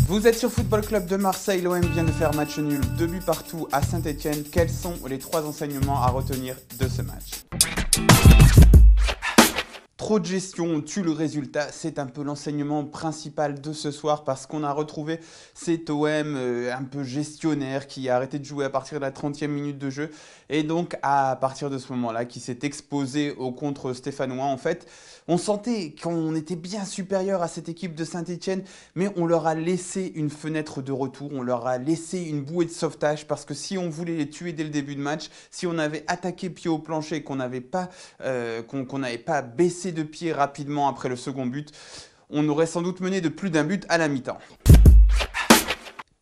Vous êtes sur Football Club de Marseille, l'OM vient de faire match nul, 2 buts partout à Saint-Etienne. Quels sont les 3 enseignements à retenir de ce match ? Trop de gestion tue le résultat, c'est un peu l'enseignement principal de ce soir parce qu'on a retrouvé cet OM un peu gestionnaire qui a arrêté de jouer à partir de la 30e minute de jeu et donc à partir de ce moment-là qui s'est exposé au contre stéphanois. En fait, on sentait qu'on était bien supérieur à cette équipe de Saint-Etienne, mais on leur a laissé une fenêtre de retour, on leur a laissé une bouée de sauvetage parce que si on voulait les tuer dès le début de match, si on avait attaqué pied au plancher et qu'on n'avait pas baissé de pied rapidement après le second but, on aurait sans doute mené de plus d'un but à la mi-temps.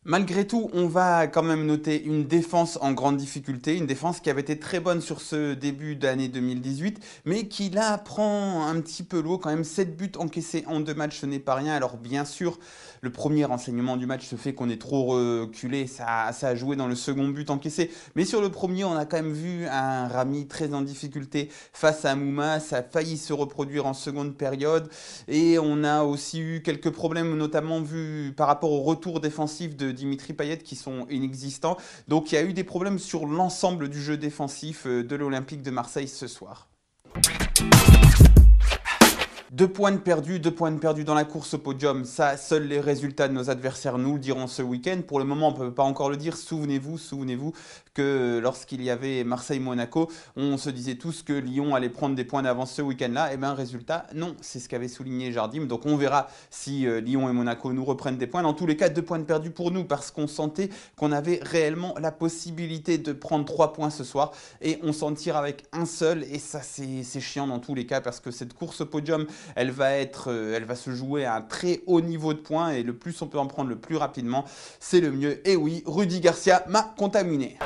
Malgré tout, on va quand même noter une défense en grande difficulté, une défense qui avait été très bonne sur ce début d'année 2018, mais qui là prend un petit peu l'eau quand même. 7 buts encaissés en 2 matchs, ce n'est pas rien. Alors bien sûr, le premier enseignement du match se fait qu'on est trop reculé, ça a joué dans le second but encaissé. Mais sur le premier, on a quand même vu un Rami très en difficulté face à Mouma, ça a failli se reproduire en seconde période. Et on a aussi eu quelques problèmes, notamment vu par rapport au retour défensif de Dimitri Payet qui sont inexistants. Donc il y a eu des problèmes sur l'ensemble du jeu défensif de l'Olympique de Marseille ce soir. 2 points de perdus dans la course au podium. Ça, seuls les résultats de nos adversaires nous le diront ce week-end. Pour le moment, on ne peut pas encore le dire. Souvenez-vous que lorsqu'il y avait Marseille-Monaco, on se disait tous que Lyon allait prendre des points d'avance ce week-end-là. Et bien, résultat, non. C'est ce qu'avait souligné Jardim. Donc, on verra si Lyon et Monaco nous reprennent des points. Dans tous les cas, 2 points de perdus pour nous parce qu'on sentait qu'on avait réellement la possibilité de prendre 3 points ce soir. Et on s'en tire avec un seul. Et ça, c'est chiant dans tous les cas parce que cette course au podium, elle va se jouer à un très haut niveau de points et le plus on peut en prendre le plus rapidement, c'est le mieux. Et oui, Rudy Garcia m'a contaminé.